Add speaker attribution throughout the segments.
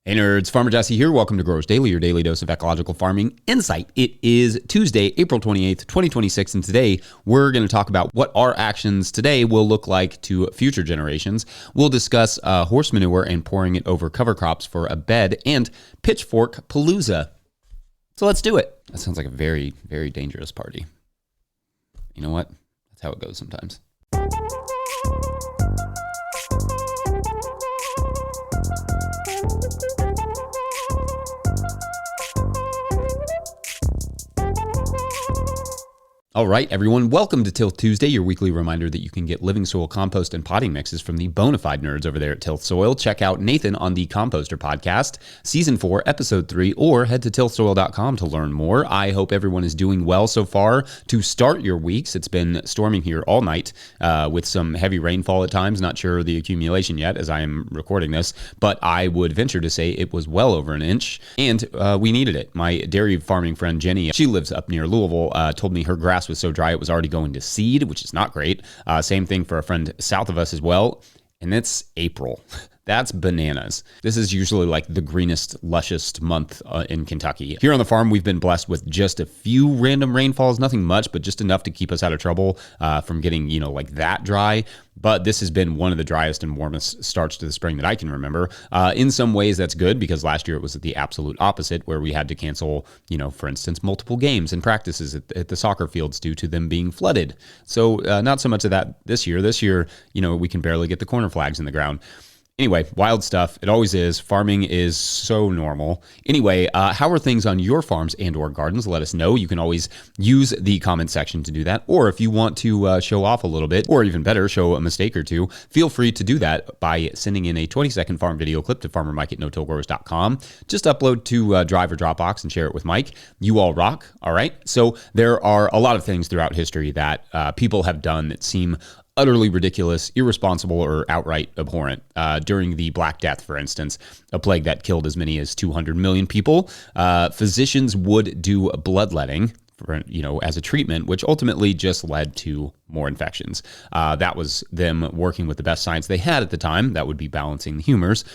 Speaker 1: Hey nerds, Farmer Jesse here. Welcome to Growers Daily, your daily dose of ecological farming insight. It is Tuesday, April 28th, 2026, and today we're going to talk about what our actions today will look like to future generations. We'll discuss horse manure and pouring it over cover crops for a bed and pitchfork-poloza. So let's do it. That sounds like a very, very dangerous party. You know what? That's how it goes sometimes. All right, everyone, welcome to Tilth Tuesday, your weekly reminder that you can get living soil compost and potting mixes from the bona fide nerds over there at Tilth Soil. Check out Nathan on the Composter podcast, Season 4, Episode 3, or head to tilthsoil.com to learn more. I hope everyone is doing well so far to start your weeks. It's been storming here all night with some heavy rainfall at times. Not sure the accumulation yet as I am recording this, but I would venture to say it was well over an inch, and we needed it. My dairy farming friend Jenny, she lives up near Louisville, told me her grass was so dry it was already going to seed, which is not great. Same thing for a friend south of us as well. And it's April. That's bananas. This is usually like the greenest, lushest month in Kentucky. Here on the farm, we've been blessed with just a few random rainfalls, nothing much, but just enough to keep us out of trouble from getting, like that dry. But this has been one of the driest and warmest starts to the spring that I can remember. In some ways, that's good because last year it was the absolute opposite where we had to cancel, for instance, multiple games and practices at the soccer fields due to them being flooded. So not so much of that this year. This year, we can barely get the corner flags in the ground. Anyway, wild stuff. It always is. Farming is so normal. Anyway, how are things on your farms and or gardens? Let us know. You can always use the comment section to do that. Or if you want to show off a little bit, or even better, show a mistake or two, feel free to do that by sending in a 20-second farm video clip to farmermike@no-tillgrowers.com. Just upload to Drive or Dropbox and share it with Mike. You all rock. All right. So there are a lot of things throughout history that people have done that seem utterly ridiculous, irresponsible, or outright abhorrent. During the Black Death, for instance, a plague that killed as many as 200 million people, physicians would do bloodletting as a treatment, which ultimately just led to more infections. That was them working with the best science they had at the time. That would be balancing the humors.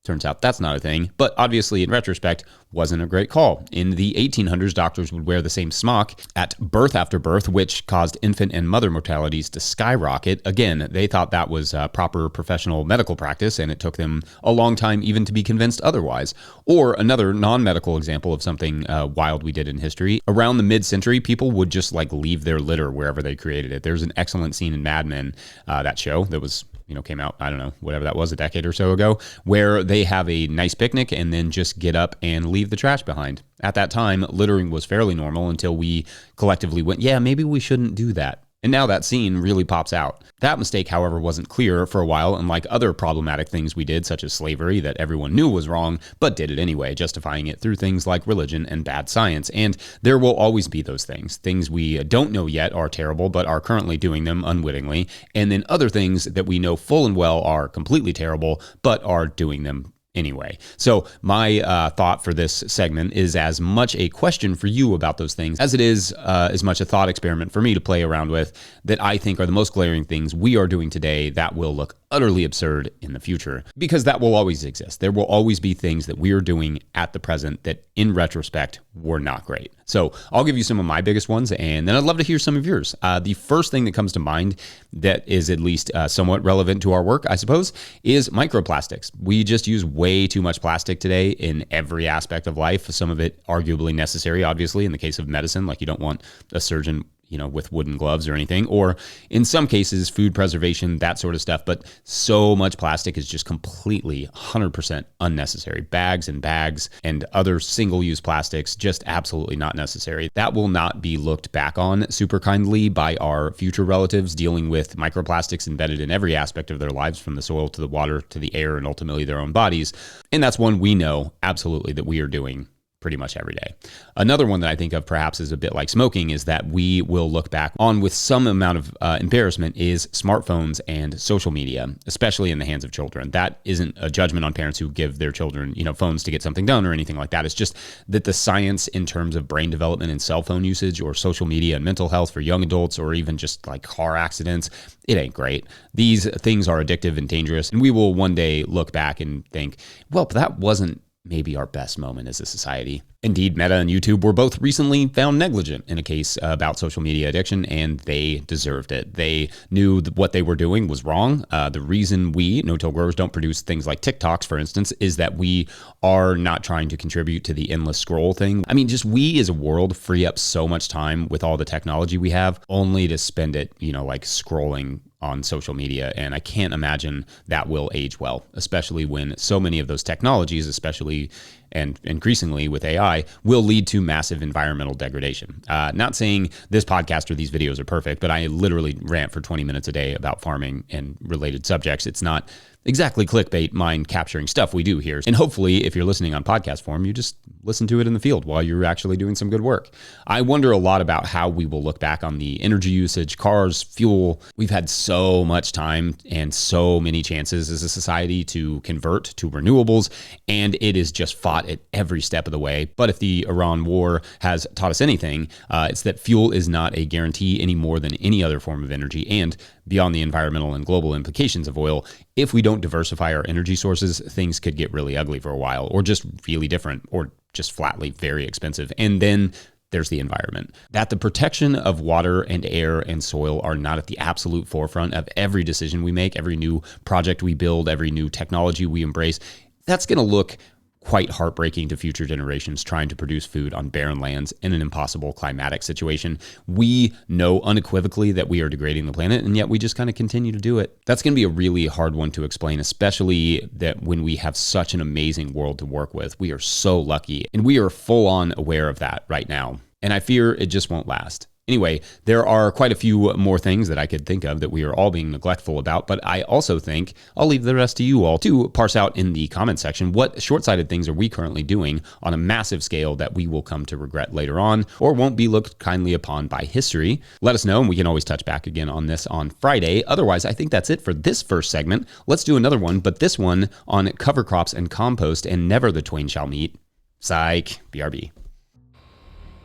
Speaker 1: Turns out that's not a thing, but obviously in retrospect, wasn't a great call. In the 1800s, doctors would wear the same smock at birth after birth, which caused infant and mother mortalities to skyrocket. Again, they thought that was proper professional medical practice, and it took them a long time even to be convinced otherwise. Or another non-medical example of something wild we did in history. Around the mid-century, people would just leave their litter wherever they created it. There's an excellent scene in Mad Men, that show that was came out, I don't know, whatever that was, a decade or so ago, where they have a nice picnic and then just get up and leave the trash behind. At that time, littering was fairly normal until we collectively went, yeah, maybe we shouldn't do that. And now that scene really pops out. That mistake, however, wasn't clear for a while, and like other problematic things we did, such as slavery, that everyone knew was wrong, but did it anyway, justifying it through things like religion and bad science. And there will always be those things. Things we don't know yet are terrible, but are currently doing them unwittingly. And then other things that we know full and well are completely terrible, but are doing them anyway. So my thought for this segment is as much a question for you about those things as it is as much a thought experiment for me to play around with that I think are the most glaring things we are doing today that will look utterly absurd in the future, because that will always exist. There will always be things that we are doing at the present that in retrospect were not great. So I'll give you some of my biggest ones, and then I'd love to hear some of yours. The first thing that comes to mind that is at least somewhat relevant to our work, I suppose, is microplastics. We just use way too much plastic today in every aspect of life. Some of it arguably necessary, obviously, in the case of medicine, like you don't want a surgeon with wooden gloves or anything, or in some cases, food preservation, that sort of stuff. But so much plastic is just completely 100% unnecessary. Bags and other single-use plastics, just absolutely not necessary. That will not be looked back on super kindly by our future relatives dealing with microplastics embedded in every aspect of their lives, from the soil to the water to the air and ultimately their own bodies. And that's one we know absolutely that we are doing pretty much every day. Another one that I think of perhaps is a bit like smoking is that we will look back on with some amount of embarrassment is smartphones and social media, especially in the hands of children. That isn't a judgment on parents who give their children, phones to get something done or anything like that. It's just that the science in terms of brain development and cell phone usage or social media and mental health for young adults, or even just like car accidents, it ain't great. These things are addictive and dangerous. And we will one day look back and think, well, that wasn't maybe our best moment as a society. Indeed, Meta and YouTube were both recently found negligent in a case about social media addiction, and they deserved it. They knew that what they were doing was wrong. The reason we, no-till growers, don't produce things like TikToks, for instance, is that we are not trying to contribute to the endless scroll thing. I mean, just we as a world free up so much time with all the technology we have, only to spend it, like scrolling on social media. And I can't imagine that will age well, especially when so many of those technologies, especially and increasingly with AI, will lead to massive environmental degradation. Not saying this podcast or these videos are perfect, but I literally rant for 20 minutes a day about farming and related subjects. It's not exactly clickbait mind capturing stuff we do here. And hopefully, if you're listening on podcast form, you just listen to it in the field while you're actually doing some good work. I wonder a lot about how we will look back on the energy usage, cars, fuel. We've had so much time and so many chances as a society to convert to renewables, and it is just fought at every step of the way. But if the Iran war has taught us anything, it's that fuel is not a guarantee any more than any other form of energy. And beyond the environmental and global implications of oil, if we don't diversify our energy sources, things could get really ugly for a while, or just really different, or just flatly very expensive. And then there's the environment. That the protection of water and air and soil are not at the absolute forefront of every decision we make, every new project we build, every new technology we embrace, that's going to look quite heartbreaking to future generations trying to produce food on barren lands in an impossible climatic situation. We know unequivocally that we are degrading the planet, and yet we just kind of continue to do it. That's going to be a really hard one to explain, especially that when we have such an amazing world to work with. We are so lucky, and we are full on aware of that right now. And I fear it just won't last. Anyway, there are quite a few more things that I could think of that we are all being neglectful about, but I also think I'll leave the rest to you all to parse out in the comment section what short-sighted things are we currently doing on a massive scale that we will come to regret later on or won't be looked kindly upon by history. Let us know, and we can always touch back again on this on Friday. Otherwise, I think that's it for this first segment. Let's do another one, but this one on cover crops and compost, and never the twain shall meet. Psych. BRB.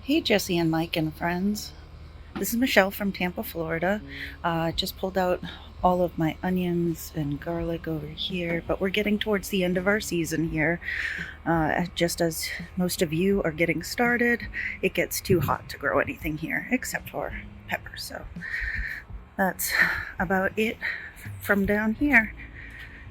Speaker 2: Hey, Jesse and Mike and friends. This is Michelle from Tampa, Florida. Just pulled out all of my onions and garlic over here, but we're getting towards the end of our season here. Just as most of you are getting started, it gets too hot to grow anything here, except for peppers. So that's about it from down here.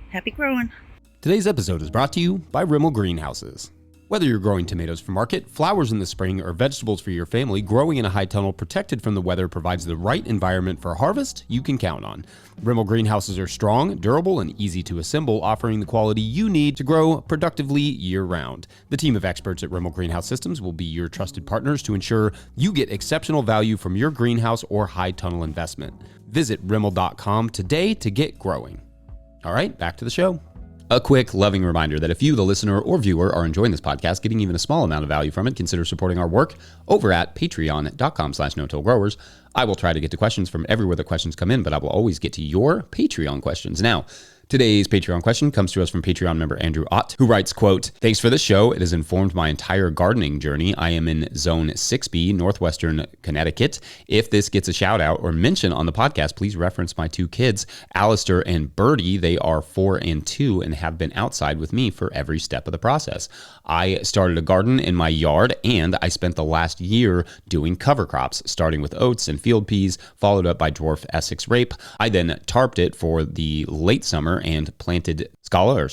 Speaker 2: Happy growing.
Speaker 1: Today's episode is brought to you by Rimmel Greenhouses. Whether you're growing tomatoes for market, flowers in the spring, or vegetables for your family, growing in a high tunnel protected from the weather provides the right environment for harvest you can count on. Rimmel Greenhouses are strong, durable, and easy to assemble, offering the quality you need to grow productively year-round. The team of experts at Rimmel Greenhouse Systems will be your trusted partners to ensure you get exceptional value from your greenhouse or high tunnel investment. Visit Rimmel.com today to get growing. All right, back to the show. A quick, loving reminder that if you, the listener or viewer, are enjoying this podcast, getting even a small amount of value from it, consider supporting our work over at patreon.com/no-till-growers. I will try to get to questions from everywhere the questions come in, but I will always get to your Patreon questions. Now, today's Patreon question comes to us from Patreon member Andrew Ott, who writes, quote, "Thanks for this show. It has informed my entire gardening journey. I am in Zone 6B, Northwestern Connecticut. If this gets a shout out or mention on the podcast, please reference my two kids, Alistair and Birdie. They are 4 and 2 and have been outside with me for every step of the process. I started a garden in my yard, and I spent the last year doing cover crops, starting with oats and field peas, followed up by dwarf Essex rape. I then tarped it for the late summer and planted scala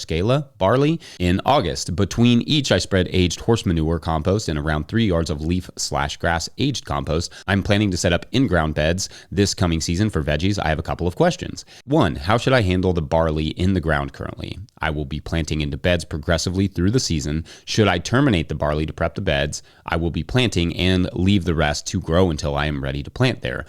Speaker 1: barley in August. Between each, I spread aged horse manure compost and around 3 yards of leaf/grass aged compost. I'm planning to set up in-ground beds this coming season for veggies. I have a couple of questions. 1, how should I handle the barley in the ground currently? I will be planting into beds progressively through the season. Should I terminate the barley to prep the beds? I will be planting and leave the rest to grow until I am ready to plant there.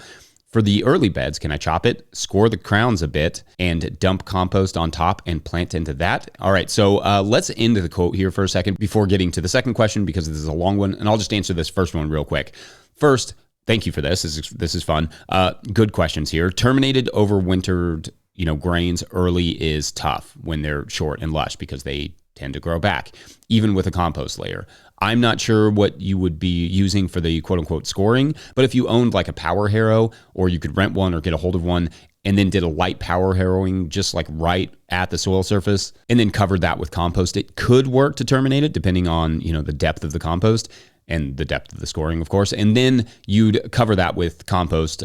Speaker 1: For the early beds, can I chop it, score the crowns a bit, and dump compost on top and plant into that? All right, so let's end the quote here for a second before getting to the second question, because this is a long one, and I'll just answer this first one real quick. First, thank you for this. This is fun. Good questions here. Terminated, overwintered, grains early is tough when they're short and lush because they tend to grow back, even with a compost layer. I'm not sure what you would be using for the quote unquote scoring, but if you owned like a power harrow, or you could rent one or get a hold of one, and then did a light power harrowing just like right at the soil surface and then covered that with compost, it could work to terminate it depending on, the depth of the compost and the depth of the scoring, of course. And then you'd cover that with compost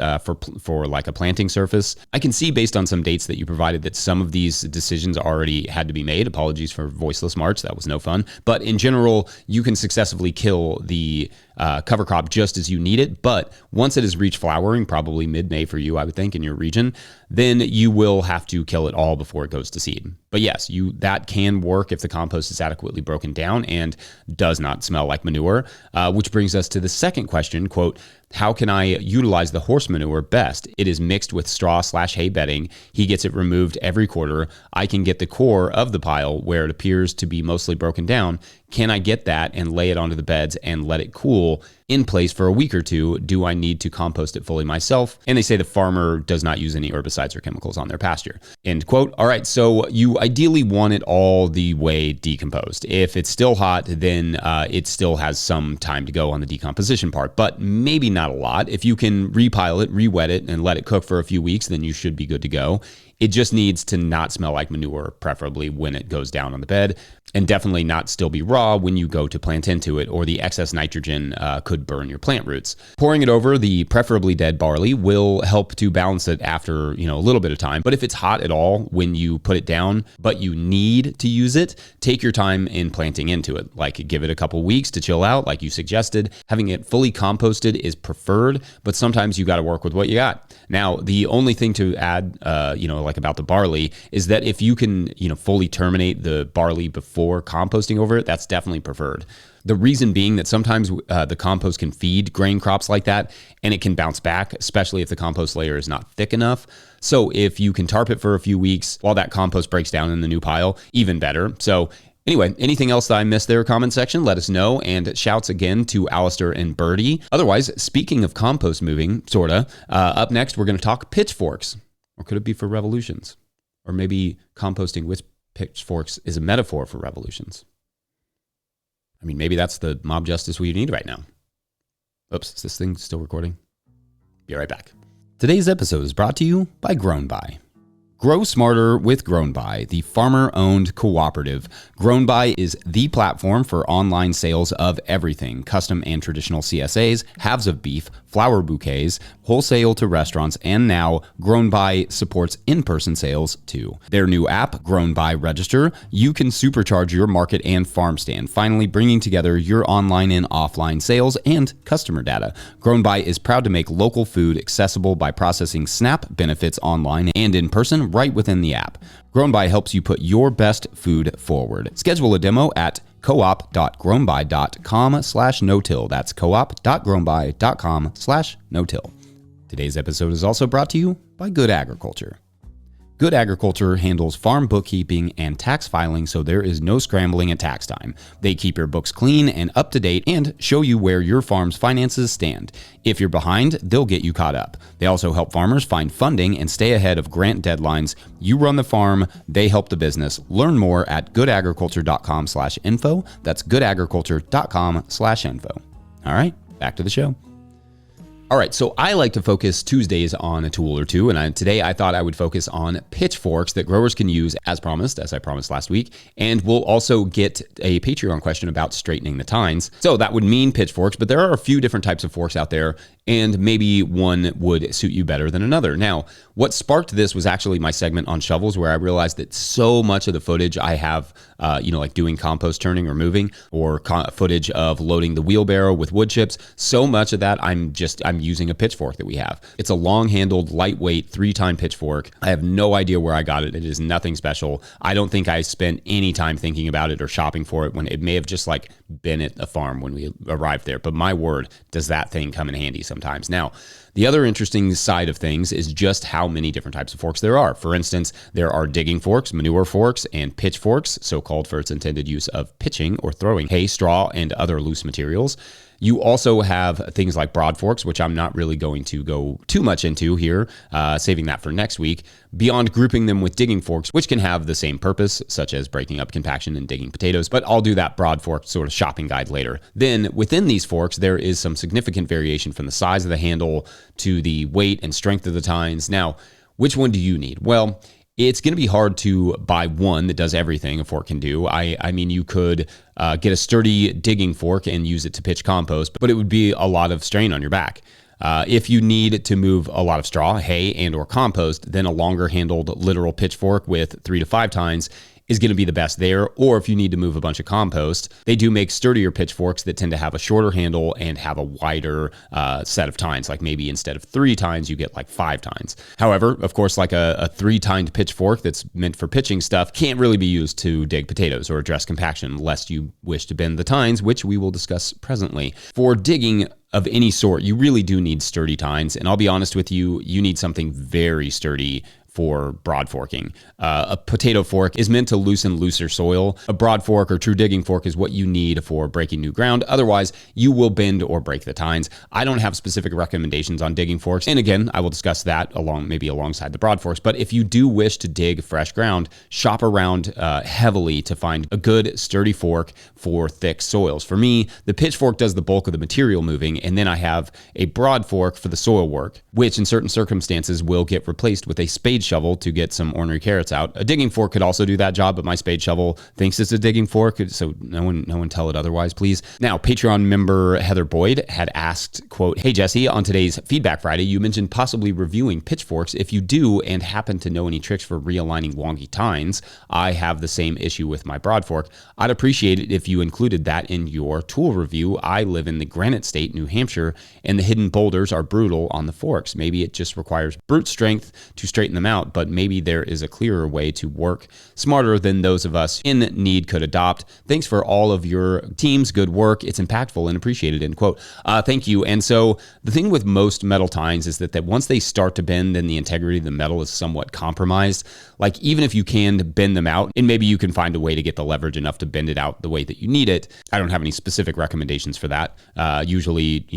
Speaker 1: for like a planting surface. I can see based on some dates that you provided that some of these decisions already had to be made. Apologies for voiceless March. That was no fun. But in general, you can successfully kill the cover crop just as you need it. But once it has reached flowering, probably mid-May for you, I would think, in your region, then you will have to kill it all before it goes to seed. But yes, that can work if the compost is adequately broken down and does not smell like manure, which brings us to the second question, quote, how can I utilize the horse manure best? It is mixed with straw/hay bedding. He gets it removed every quarter. I can get the core of the pile where it appears to be mostly broken down. Can I get that and lay it onto the beds and let it cool in place for a week or two? Do I need to compost it fully myself? And they say the farmer does not use any herbicides or chemicals on their pasture. End quote. All right, so you ideally want it all the way decomposed. If it's still hot, then it still has some time to go on the decomposition part, but maybe not a lot. If you can repile it, re-wet it, and let it cook for a few weeks, then you should be good to go. It just needs to not smell like manure, preferably when it goes down on the bed, and definitely not still be raw when you go to plant into it, or the excess nitrogen could burn your plant roots. Pouring it over the preferably dead barley will help to balance it after a little bit of time. But if it's hot at all when you put it down, but you need to use it, take your time in planting into it. Like give it a couple weeks to chill out, like you suggested. Having it fully composted is preferred, but sometimes you got to work with what you got. Now, the only thing to add, like about the barley, is that if you can, fully terminate the barley before composting over it, that's definitely preferred. The reason being that sometimes the compost can feed grain crops like that, and it can bounce back, especially if the compost layer is not thick enough. So if you can tarp it for a few weeks while that compost breaks down in the new pile, even better. So anyway, anything else that I missed there, comment section, let us know. And shouts again to Alistair and Birdie. Otherwise, speaking of compost moving, up next, we're going to talk pitchforks. Or could it be for revolutions? Or maybe composting with pitchforks is a metaphor for revolutions. I mean, maybe that's the mob justice we need right now. Oops, is this thing still recording? Be right back. Today's episode is brought to you by Grown By. Grow smarter with Grown By, the farmer-owned cooperative. Grown By is the platform for online sales of everything, custom and traditional CSAs, halves of beef, flower bouquets, wholesale to restaurants, and now Grown By supports in-person sales too. Their new app, Grown By Register, you can supercharge your market and farm stand, finally bringing together your online and offline sales and customer data. Grown By is proud to make local food accessible by processing SNAP benefits online and in person right within the app. Grown By helps you put your best food forward. Schedule a demo at coop.grownby.com/no-till. That's coop.grownby.com/no-till. Today's episode is also brought to you by Good Agriculture. Good Agriculture handles farm bookkeeping and tax filing, so there is no scrambling at tax time. They keep your books clean and up to date and show you where your farm's finances stand. If you're behind, they'll get you caught up. They also help farmers find funding and stay ahead of grant deadlines. You run the farm, they help the business. Learn more at goodagriculture.com/info. That's goodagriculture.com/info. All right, back to the show. All right, so I like to focus Tuesdays on a tool or two, and today I thought I would focus on pitchforks that growers can use as I promised last week, and we'll also get a Patreon question about straightening the tines. So that would mean pitchforks, but there are a few different types of forks out there, and maybe one would suit you better than another. Now, what sparked this was actually my segment on shovels, where I realized that so much of the footage I have, like doing compost turning or moving, or footage of loading the wheelbarrow with wood chips, so much of that I'm using a pitchfork that we have. It's a long-handled, lightweight, 3-time pitchfork. I have no idea where I got it. It is nothing special. I don't think I spent any time thinking about it or shopping for it when it may have just like been at a farm when we arrived there. But my word, does that thing come in handy sometimes. Now, the other interesting side of things is just how many different types of forks there are. For instance, there are digging forks, manure forks, and pitchforks, so called for its intended use of pitching or throwing hay, straw, and other loose materials. You also have things like broad forks, which I'm not really going to go too much into here, saving that for next week, beyond grouping them with digging forks, which can have the same purpose, such as breaking up compaction and digging potatoes, but I'll do that broad fork sort of shopping guide later. Then within these forks, there is some significant variation from the size of the handle to the weight and strength of the tines. Now, Which one do you need? Well, it's going to be hard to buy one that does everything a fork can do. I mean, you could get a sturdy digging fork and use it to pitch compost, but it would be a lot of strain on your back. If you need to move a lot of straw, hay, and or compost, then a longer handled literal pitchfork with 3 to 5 tines is going to be the best there. Or if you need to move a bunch of compost, they do make sturdier pitchforks that tend to have a shorter handle and have a wider set of tines. Like maybe instead of 3 tines, you get like 5 tines. However, of course, like a 3-tined pitchfork that's meant for pitching stuff can't really be used to dig potatoes or address compaction unless you wish to bend the tines, which we will discuss presently. For digging of any sort, you really do need sturdy tines. And I'll be honest with you, you need something very sturdy for broad forking. A potato fork is meant to loosen looser soil. A broad fork or true digging fork is what you need for breaking new ground. Otherwise, you will bend or break the tines. I don't have specific recommendations on digging forks. And again, I will discuss that maybe alongside the broad forks. But if you do wish to dig fresh ground, shop around heavily to find a good sturdy fork for thick soils. For me, the pitchfork does the bulk of the material moving, and then I have a broad fork for the soil work, which in certain circumstances will get replaced with a spade shovel to get some ornery carrots out. A digging fork could also do that job, but my spade shovel thinks it's a digging fork, so no one tell it otherwise, please. Now, Patreon member Heather Boyd had asked, quote, "Hey Jesse, on today's Feedback Friday, you mentioned possibly reviewing pitchforks. If you do and happen to know any tricks for realigning wonky tines, I have the same issue with my broad fork. I'd appreciate it if you included that in your tool review. I live in the Granite State, New Hampshire, and the hidden boulders are brutal on the forks. Maybe it just requires brute strength to straighten them out, but maybe there is a clearer way to work smarter than those of us in need could adopt. Thanks for all of your team's good work. It's impactful and appreciated," end quote. Thank you. And so the thing with most metal tines is that once they start to bend, then the integrity of the metal is somewhat compromised. Like even if you can bend them out, and maybe you can find a way to get the leverage enough to bend it out the way that you need it. I don't have any specific recommendations for that. Usually,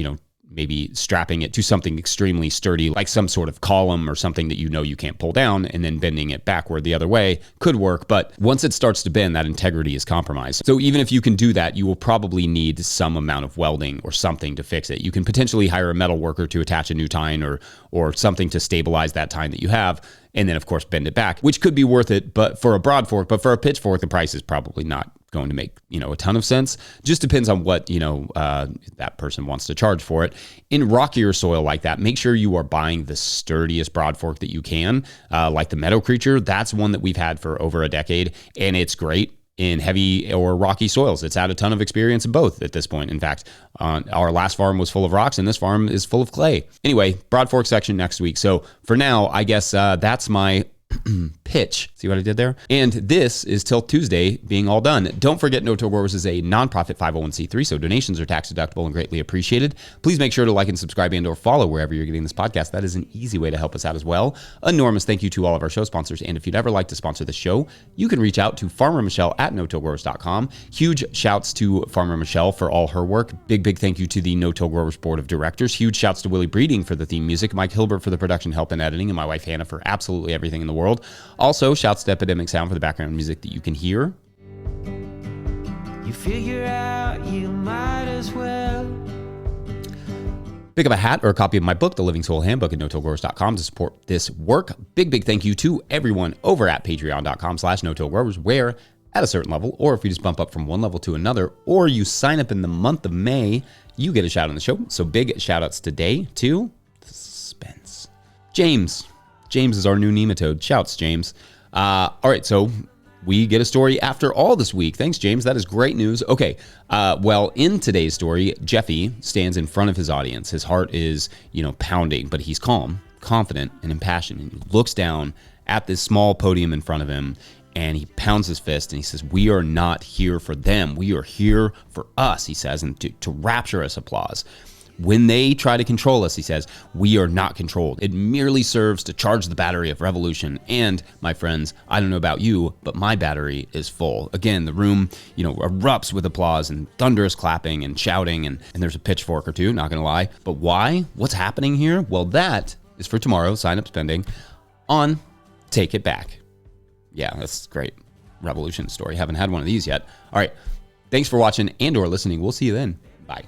Speaker 1: maybe strapping it to something extremely sturdy, like some sort of column or something that you can't pull down, and then bending it backward the other way could work. But once it starts to bend, that integrity is compromised. So even if you can do that, you will probably need some amount of welding or something to fix it. You can potentially hire a metal worker to attach a new tine or something to stabilize that tine that you have, and then of course bend it back, which could be worth it, but for a broad fork. But for a pitchfork, the price is probably not going to make a ton of sense. Just depends on what that person wants to charge for it. In rockier soil like that, make sure you are buying the sturdiest broad fork that you can, like the Meadow Creature. That's one that we've had for over a decade, and it's great in heavy or rocky soils. It's had a ton of experience in both at this point. In fact, our last farm was full of rocks, and this farm is full of clay. Anyway, broad fork section next week. So for now, I guess that's my pitch. See what I did there? And this is Tilt Tuesday being all done. Don't forget, No Till Growers is a nonprofit 501c3, so donations are tax deductible and greatly appreciated. Please make sure to like and subscribe and or follow wherever you're getting this podcast. That is an easy way to help us out as well. Enormous thank you to all of our show sponsors. And if you'd ever like to sponsor the show, you can reach out to Farmer Michelle at notillgrowers.com. Huge shouts to Farmer Michelle for all her work. Big thank you to the No Till Growers Board of Directors. Huge shouts to Willie Breeding for the theme music, Mike Hilbert for the production help and editing, and my wife Hannah for absolutely everything in the world. Also, shouts to Epidemic Sound for the background music that you can hear. You figure out you might as well pick up a hat or a copy of my book, The Living Soil Handbook, at notillgrowers.com to support this work. Big thank you to everyone over at patreon.com/notillgrowers, where at a certain level, or if you just bump up from one level to another, or you sign up in the month of May, you get a shout on the show. So big shout outs today to suspense. James is our new nematode. Shouts, James. All right, so we get a story after all this week. Thanks, James. That is great news. Okay, well, in today's story, Jeffy stands in front of his audience. His heart is, pounding, but he's calm, confident, and impassioned. And he looks down at this small podium in front of him, and he pounds his fist, and he says, "We are not here for them. We are here for us," he says, and to rapturous applause. "When they try to control us," he says, "we are not controlled. It merely serves to charge the battery of revolution. And, my friends, I don't know about you, but my battery is full." Again, the room, erupts with applause and thunderous clapping and shouting, and there's a pitchfork or two, not gonna lie. But why? What's happening here? Well, that is for tomorrow, sign-up spending, on Take It Back. Yeah, that's great. Revolution story. Haven't had one of these yet. All right, thanks for watching and or listening. We'll see you then. Bye.